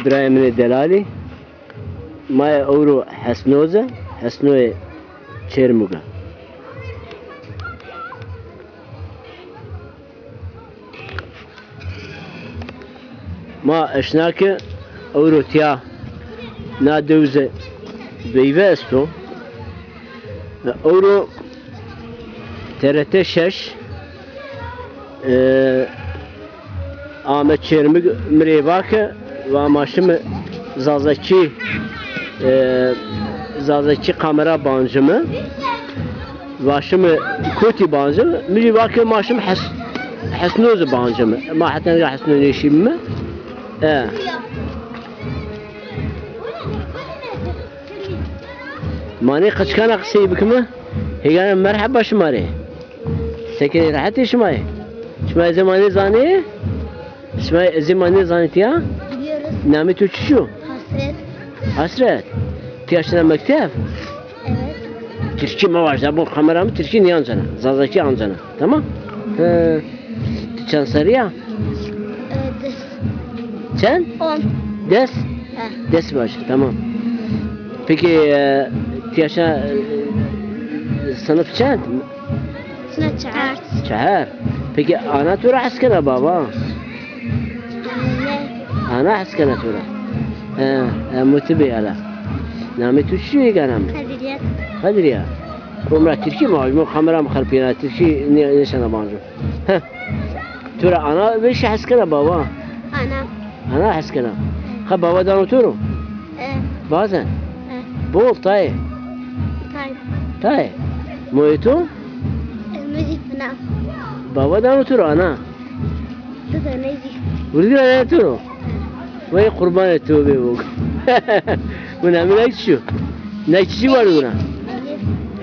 İbrahim'in delali maya euro hasnoza hasnoye çermuga. ما اشناك اورو تيا نادوزه بيفستو اورو TRT 6 Ahmet Çermik mrevake ve maşımı zazaki kamera bancımı başımı koti bancımı mrevake maşım hasnoz bancımı ma hatta hasnoz neşimmi ماني قد كان أقصي بكمه هي أنا مرحبا شماري سكني راحتي شماي شماي زماني زاني شماي زماني زانيتيا نامي تشو حسرت تياشنا مكتب Türkiye mi var? Bu kameramı Türkiye niye anzana? Zazaki anzana. Tamam? Çan sarıya? Sen? 10. Des? Des var. Tamam. Peki yaşa sınıf çent? Sınıf çağır. Çağır. Peki ana tura askana baba? Ana askana tura. Mutbi ala. Nami tuşu ganam. Kadriye. Kadriye. Umra Türkiye mi? Bu kamera mı kharpiyana Türkiye ne sana banjo? Tura ana bir şey askana baba. Ana. Ana askana. Ha baba da oturu. Bazen. Bol tay. Tay. Moito? Müzik bina. Baba da oturu ana. Tudo müzik. Buraya ne oturu? Vay kurban et tövbe bu. Buna ne içiyor? Ne içici vardı buna?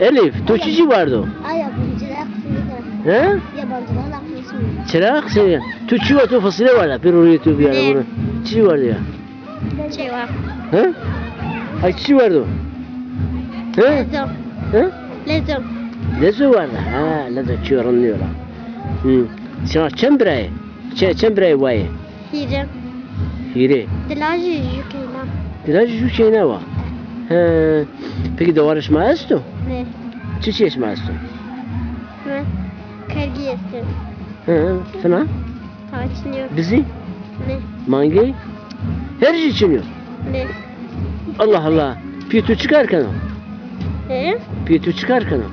Elif, Türkçe vardı. Ay yabancılar kısmı. He? Yabancılar kısmı. Çırak seviyor. Türkçe var, fasulye var ya. Bir oraya tövbe yani buna. Çiçi vardı ya. Şey var. He? Ay çiçi vardı. He? Lezzet. He? Lezzet. Lezo vardı. Ha, lezo çığırınlıyorlar. Sana çembreye. Çembreye vay. Hire. Hire. Dilajı yüküyle. Dilajı şu şey ne var? He. Peki doğruş mu asto? Ne? Çiçeğiş mi asto? Ne? Kergiyesi. He. Sana? Taçınıyor. Bizi? Ne? Mangi? Her şey içiniyor. Ne? Allah Allah. Pitu çıkarken o. Ne? Pitu çıkarken o.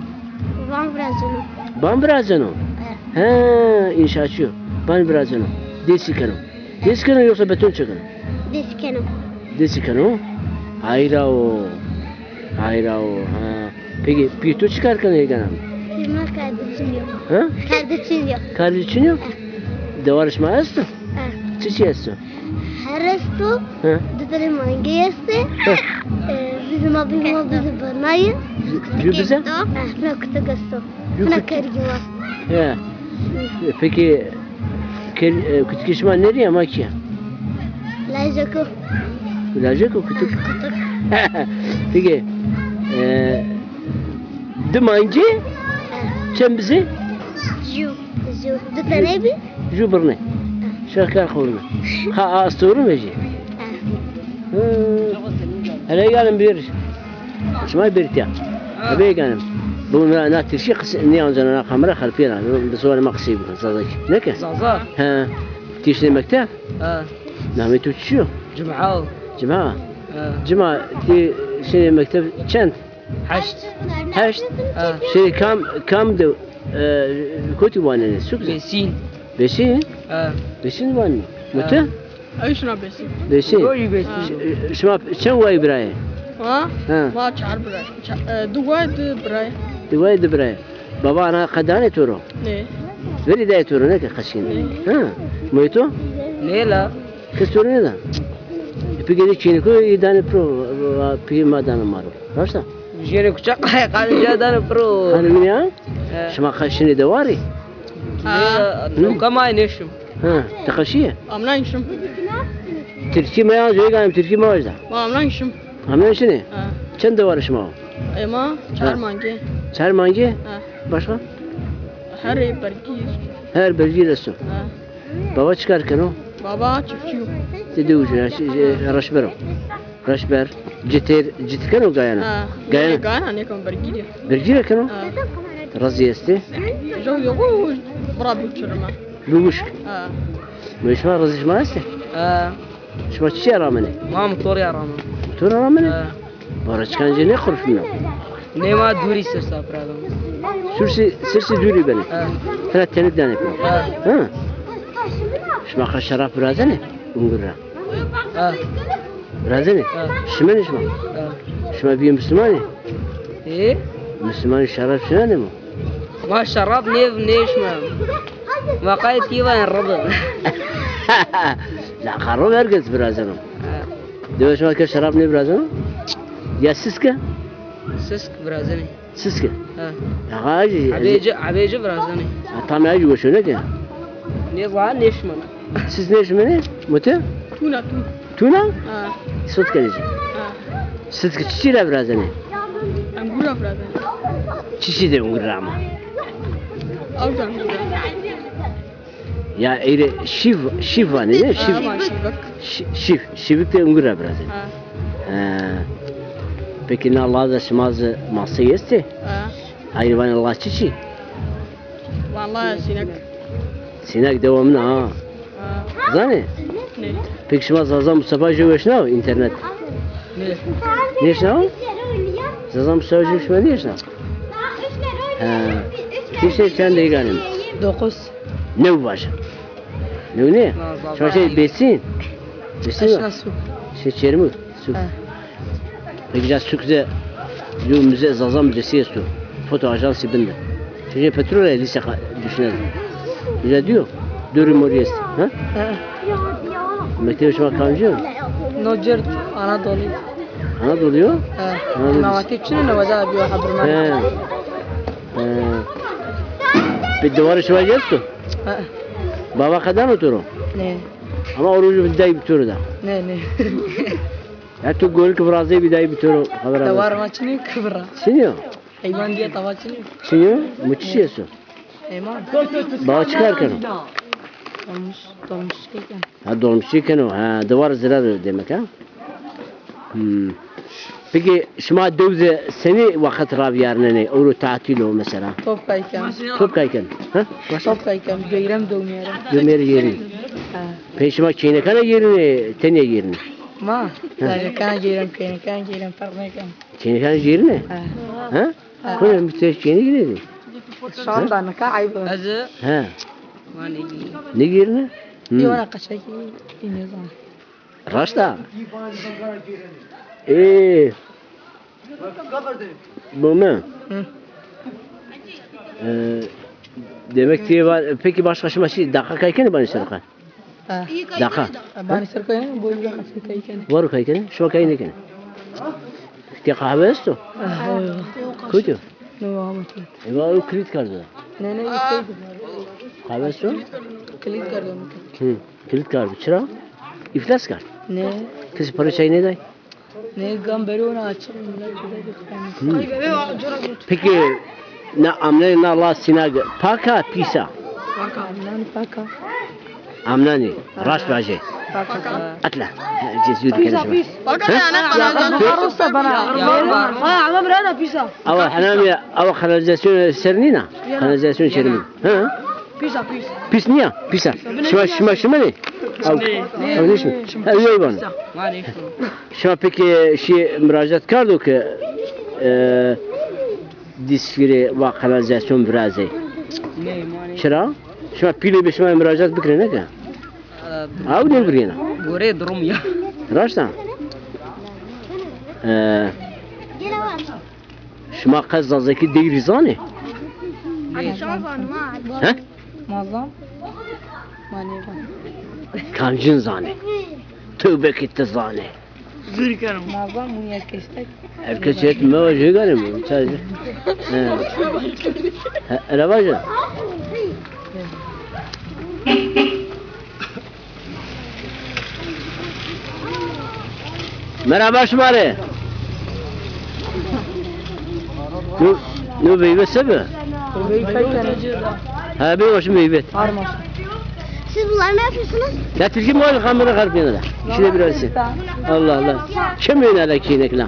Van Brazil'in. Ben birazdan o. He. İnşaatçı. Ben birazdan o. Desiken o. Desiken o yoksa beton çeken o. Diskenim. Desiken o. Hayra o. Hayra o. Ha. Peki pitu çıkarken o gene. Firma kardeşim yok. Ha? Kardeşim yok. Kardeş içiniyor. Doğruş mu asto? Çiçeği asto. Her resto. Ha. Dıtırı mangiyesi. Bizim abim bizi barmayı. Ju bize? Ne kutu gasto. Ju Ne kutu- kergiwa. Ya. Peki kütükleşme nereye makiye? Lajako. Bilecek o kütük. Kutuk. Peki Dımancı sen bizi Ju. Ju. Dıtane bi. jubırne. Şakar kolunu. Ha asturu mu ji? Hele gelin bir. İsmail bir tiya. Abi gelin. Bu ne tişi ne anjana kamera khalfiyana. Bu sonra maqsib zazak. Ne ki? زازا Ha. Tişli mektep. اه Nami tutuşuyor. جمعة Cuma. اه Cuma di şey mektep çent. حشت Haşt. اه Şey kam de kutubanene sukse. بيسين Beşin. اه Beşin var mı? Mutlu? ايش نبيسي؟ Beşin. قولي بيسين Şuma çen vay biraya. ها؟ Ha. ما تعرف براي دواد براي Divay de biraya. Baba ana kadane turu. ليه؟ Veri de turu ne ki kaşın. Ha. Muytu? ليلى Kız turu ne da? Peki de çini ko idane pro peki madana maru. Başta. جيري كشق قال جادان برو Hani ya? Şuma kaşını da var ya. ليلى كما ينشم Ha. Takaşiye. ام نايشم Türkiye mi ya? Joy Türkiye mi var da? ما ام نايشم Hamle şunu. اه Çen de var şuma. اي ما تعرف مانجي Çer mangi. اه Başka? هري برجيز Her belge resim. اه Baba çıkarken o. بابا çiftçiyim. تدوج رشبر رشبر جتير كانوا قاينا Ha. قاينا Gana ne kan bergidi. برجيلة كانوا Ha. رزي استي Jo yok برابي çırma. بوش Ha. مش ما رزيش ما استي اه شو ما تشي رامني ما موتور يا راما ترى رامني اه برج كان جني خرف منه نيما دوري سرسا برادم سرسي دوري بني اه ثلاث تنت داني اه ها شو ما خش شراب برازني ونقرا اه برازني اه شمن شو اه شو ما بيه مسلماني ايه مسلماني شراب شنو نمو ما شراب نيف نيش ما قايد كيفا الرضا لا خرب ارقص برازنو اه دوش ما كشراب ني برازنو يا سسكه سسك برازني سسكه اه يا غاجي عبيجة برازني طعم يجي وشو نجا نيف وعن نيش من siz ne işmeni? Mute? Tuna tuna. Tuna? Ha. Süt kaleci. Ha. Süt çiçiyle biraz hani. Angura brada. Çiçi de ungurra ama. Avdan. Ya öyle şiv var ne? Şiv. Ama şivak. Şivik de ungurra biraz hani. Ha. Peki ne Allah da şımazı masa yesti? Ha. Hayır bana Allah çiçi. Vallahi sinek. Sinek devamlı ha. Ha. Zane? Ne? Peki şımaz Zazan Mustafa Jövüşna internet. Ne? Ne şna? Zazan Mustafa Jövüşna ne şna? Bir şey sen de galim. 9 Ne bu baş? Ne? Şu şey besin. Besin mi? Aşna su Şey çermi. Su. Ha. Peki já sükse yo müze Zazan müzesi yestu. Foto ajansı binde. Çünkü petrol lise düşünelim. Ne diyor? Dürüm oraya yestu. Ha? Ha. Mektebe şu an kancı. Nocert Anadolu Anadolu diyor. Ha. Anadolu. Navatikçinin navaza abiyo He. haberman He. Bir duvarı şu an yestu. Ha. Baba kadar mı turu? Ne? Ama orucu bir day bir turu da. Ne ne? Ya tu gol kıvrazı bir day bir turu. Haber Davar maçını kıvıra. Sinyo. Hayvan diye tavaçını. Sinyo. Müthiş yesu. Eyman. Bağ çıkarken o. Dolmuş şeyken. Ha dolmuşçuyken o. Ha duvar zirar demek ha. Peki şuma dövze seni vakit ravyarına ne? Oru tatil o mesela. Top kayken. Top kayken. Ha? Top kayken. Göyrem dövmeyelim. Dömeri yeri. Ha. Peki şuma çiğnekana yerini, tene yerini. Ma. Yani kan göyrem kan göyrem farmayken. Çiğnekana yerini. Ha. Ha? Kone müthiş çiğne girdi. Şu anda ne kadar ayıp. Azı. Ha. Mani. Ne yerini? Diyona kaçak iniyor zaman. Raşta. Bu mu? Hı. Demek ki var. Peki başka şuma şey dakika kayken bana sarka. Ha. Dakika. Bani sarkoyun boyu kaçak kayken. Var kayken. Şu kayne ken. Ki kahve isto. Kutu. Ne var mı? Eva o kilit kardı. Ne istedi? Kahve isto. Kilit kardım. Kilit kardı. Çıra. İflas kar. Ne? Kız para çay ne day? Ne gamberi ona açım. Peki ne amne ne Allah sinag paka pisa. Paka. Nani paka? Amnani. Raş baje. Paka. Atla. Cezud kene. Baka ya Arısa bana. Ha ama burada pizza. Ama hanami ama kanalizasyon sernina. Kanalizasyon şermi. Ha? Pizza. Pis niye? Pisa. Şuma ne? Av ne işmi? Ha iyi bana. Mani. Şuma peki şey müracaat kardı ki disfiri ve kanalizasyon biraz. Ne mani. Şura? Şuma pili bir şuma müracaat bikre ne ki? Av ne birine? Gore durum ya. Raşta. Şuma kazazaki değil rizani. Ha? Mazam. Mani var. Kancın zani. Tövbe kitle zani. Zırkarım. Mazam bunu herkestek. Herkes etme var şey galim. Sadece. Öyle var ya. Merhaba şumari. Nu meyve sebi? Burayı kayken. Ha bir hoş meyve. Armas. Siz bunlar ne yapıyorsunuz? Ya Türkiye mi var kamera karpiyana da? Şöyle biraz. Allah Allah. Kim yönele ki nekla?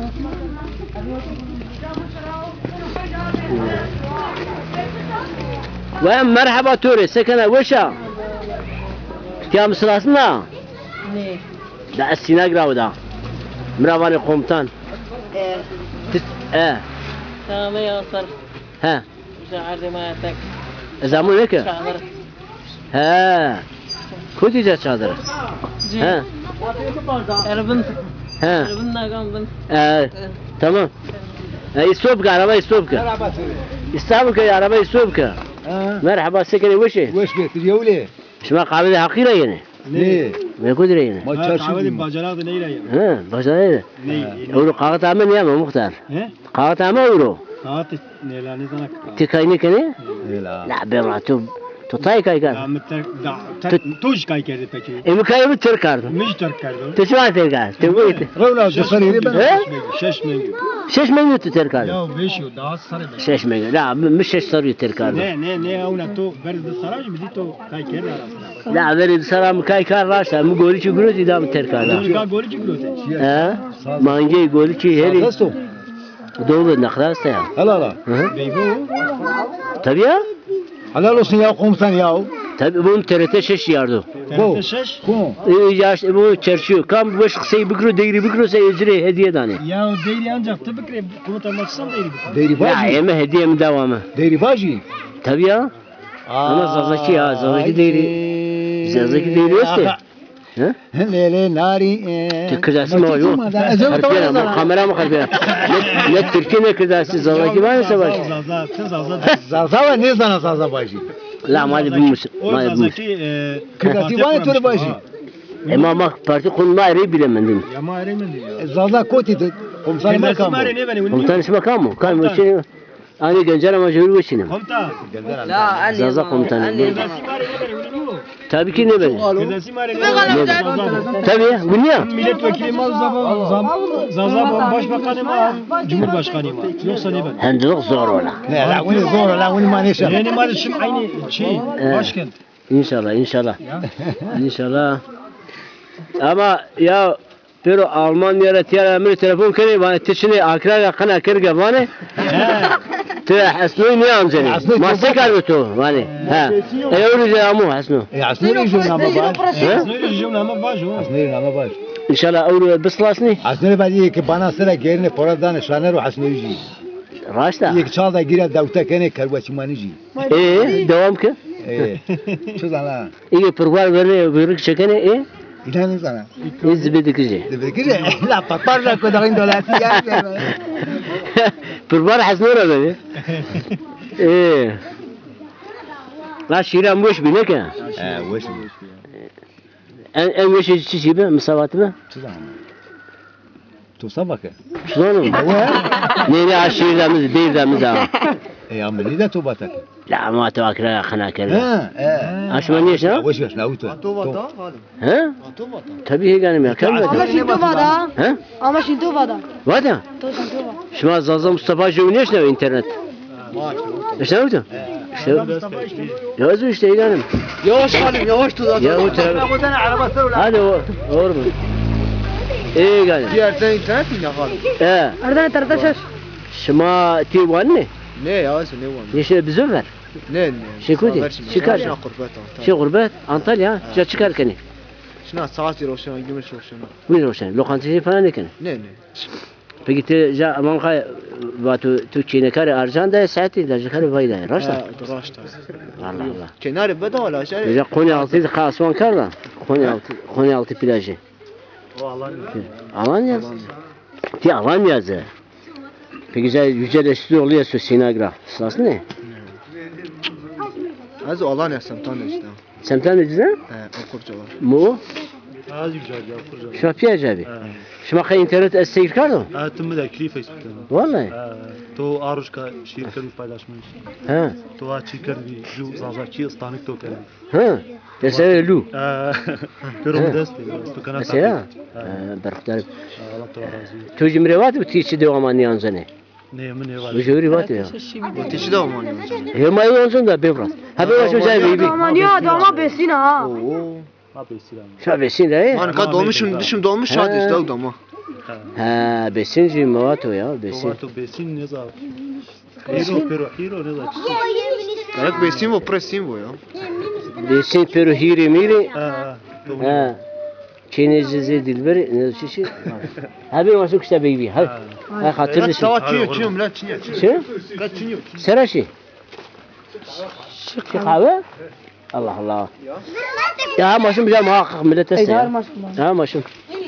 Ve merhaba Ture, sekene veşa. Ya mısırasına? Ne? Da esina gravda. Mravani komutan. Tamam ya sar. He. Şahar ma tek. Zaman ne ki? Şahar. He. Kutice çadır. He. Erbin. He. Erbin nagam bin. Tamam. İstopka araba istopka. İstanbul'ka araba istopka. Merhaba sekene veşe. وش بيت اليولي؟ Şuna kahvede hakira yani. ليه؟ Ne kudire yani? ما تشارشوا bacanak da neyle yani? Ha, başlaydı. Euro kağıt ama ne ama muhtar? He? Kağıt ama euro. Saat neyle ne zanak? Tikayını kene? لا La be ma tu tay kay Ya kar. mütter tuj kay kerdi peki. Emi kayı tır kardı. Müjder kerdi. Tu şuna tır kardı. Tu bu iti. رولا جسري لي He? Şeş mengü. 6 milyon tu tır kardı. Ya beş yo daha sarı be. 6 milyon. La mı 6 sarı tır kardı. Ne ona to verdi saraj mı dito kay kerdi arasında. La veri saram kay kar raşta mu goli çi gürü idam tır kardı. Ka goli çıkıyor. Ha? Mange goli çi heri. خلصتوا Doğru naklas ya. هلا لا Beybo. Tabii ya. هلا لو سن يا قومتان ياو Tabii bunun TRT 6 yardı. بو Şeş. كون Yaş bu çerçiyor. Kam baş kısayı bükürü değeri bükürü se ecri hediye dani. Ya değil ancak tabii ki komutan maçsan değil. ديري Ya باجي eme hediye mi devamı? ديري باجي Tabii ya. Ama zazaki ya, zazaki değeri. Zazaki değeri işte. He? ليلي ناري Kırdası mı var yok? Harfiyen ama kamera mı harfiyen? Ne Türkiye ne kırdası zazaki var mı savaş? زازا ني زانا زازا باجي La madem bilmiş. O Madem bilmiş. zazaki كذا تيواني تور باجي Ama bak parti konuma ayrı bilemedim. Ya ma eremendi ya. زازا كوتي قومتان ما Kendisi mare كان ne beni? Komutan ismi kam mı? Kam mı? Şey, hani gencer ama jürü geçinim. Komutan. La anne. Zaza komutanı. Anne. Kendisi mare ne beni? Tabii ki ne ben? Kendisi mare ne beni? Tabii ya. Bu niye? Milletvekili mi Zaza başbakanı mı? Cumhurbaşkanı mı? Yoksa ne ben? Hendlik zor ola. لا لا وين زور لا وين ما نشا Yani mali şimdi aynı şey. Başkent. İnşallah, inşallah. İnşallah. Ama ya pero Almanya'ya tiyara emri telefon kene bana tişini akra kana kirge bana. Te hasnu ne amzeni? Masik albeto bana. Ha. Öyle amu hasnu. عسنوري يجوا نعم باج Sınırı jumla ama baş o. عسنوري نعم باج İnşallah öyle bislasni. عسنوري بعد يك بانا سرا غيرني فردان شانر وحسنوري يجي Raşta. يك çal da girer davta kene karbaçı manici Devam ki. şu zala İyi pervar verne buyuruk çekene İnan sana İzbedi kıcı. Kire la paparla kodarin dolası ya Pervar hasnura beni. La şiran boş bir ne ki? وش En boş çişi be misavatı be. şu zala tu sabaka Şunu ne aşiremiz değilimiz ha. عملي ده توبتك La ma tavakra khana kere. ها Aşman niye şuna? وش بس ناوتو Ha? Tabii heganim ya. Kalmadı. Ha? Ama şimdi vada. Vada. Şuna Zaza Mustafa Jovi ne şuna internet? İşte ne oldu? İşte. Yazıyor işte heganim. Yavaş halim yavaş tut. Ya o tarafı. Hadi o. Doğru mu? İyi heganim. Diğer internet mi yapalım? Nereden tartışıyoruz? Şuma tiwan ne? Ne ya sen ne var? Yeşil bizi ver. Ne? Şekudi. Çıkar. Kurbet. Şey gurbet. Antalya. Ya çıkar kani. Şuna saati roşana gümüş roşana. Buyur Roşan. Lokantacı falan ne kani? Ne? Peki te ja aman kay vatu tu çine kare arjan da saati da kare vayda. Raşta. Raşta. Allah Allah. Kenarı bedava şey. Ya Konya altı kasman karla. Konya altı plajı. O alan. Alanya. Ti Alanya ze. Peki ja yüceleşti oluyor su Sinagra. Sırası ne? Az alan ya semtan işte. Semtan ne diyorsun? Okurcular. Mu? Az güzel ya okurcular. Şuna piyac abi. Şuna kay internet esteyir kardo. Tüm de kli Facebook'ta. Vallahi. To Arushka şirketi paylaşmış. Ha. To açı kardi ju zazaki stanık to kardi. Ha. Desene lu. Görüm deste. To kana Mesela. Berktar. Allah razı olsun. Tu cimri var mı tiçi devam anlayan zane? Ne var? Bu juri var ya. Ateşi de olmalı. Hemayı olsun da bebras. Ha be başım sen bebi. Aman ya dama besin ha. Oo. Ha besin. Şa besin de. Man kad dolmuşum dışım dolmuş şadi işte o da ama. Ha besin ji mavato ya besin. Tomato besin ne zaman? Hero ne zaman? Ayak besim o presim bu ya. Besin peru hiri miri. Ha. Ha. Çinezeze dilber ne çişi. Ha be başım işte bebi. Ha. Ha hatırlı Kaç şu. tava çiğ lan çiğ. Şey? Kaç çiğ. Seraşi. Şey kahve? Allah Allah. Ya maşım bize muhakkak millete Eder sen. maşallah. Ha maşım.